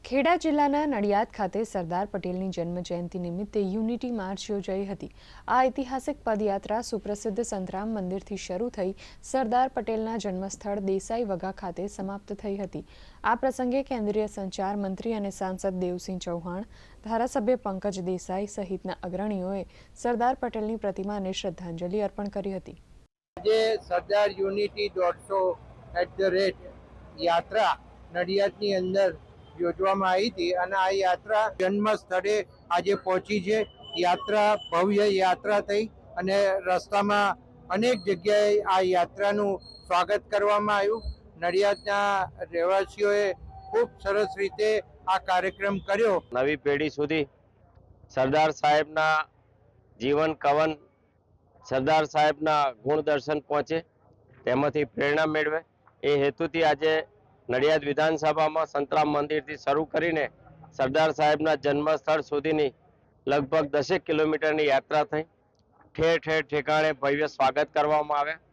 ખેડા જિલ્લાના નડિયાદ ખાતે સરદાર પટેલની જન્મજયંતિ નિમિત્તે યુનિટી માર્ચ યોજાઈ હતી। આ ઐતિહાસિક પદયાત્રા સુપ્રસિદ્ધ સંતરામ મંદિરથી શરૂ થઈ સરદાર પટેલના જન્મસ્થળ દેસાઈ વગા ખાતે સમાપ્ત થઈ હતી। આ પ્રસંગે કેન્દ્રીય સંચાર મંત્રી અને સાંસદ દેવસિંહ ચૌહાણ, ધારાસભ્ય પંકજ દેસાઈ સહિતના અગ્રણીઓએ સરદાર પટેલની પ્રતિમાને શ્રદ્ધાંજલિ અર્પણ કરી હતી। આજે સરદાર યુનિટી 150 યાત્રા નડિયાદની અંદર યોજવામાં આવી હતી અને આ યાત્રા જન્મ સ્થળે આજે પહોંચી છે। યાત્રા ભવ્ય યાત્રા થઈ અને રસ્તામાં અનેક જગ્યાએ આ યાત્રાનું સ્વાગત કરવામાં આવ્યું। નડિયાદના રહેવાસીઓએ ખૂબ સરસ રીતે આ કાર્યક્રમ કર્યો। નવી પેઢી સુધી સરદાર સાહેબના જીવન કવન, સરદાર સાહેબના ગુણ દર્શન પહોંચે, તેમાંથી પ્રેરણા મેળવે એ હેતુથી આજે નડિયાદ વિધાનસભામાં સંતરામ મંદિરથી શરૂ કરીને સરદાર સાહેબના જન્મસ્થળ સુધીની લગભગ 10 કિલોમીટરની યાત્રા થઈ। ઠેર ઠેર ઠેકાણે ભવ્ય સ્વાગત કરવામાં આવ્યા।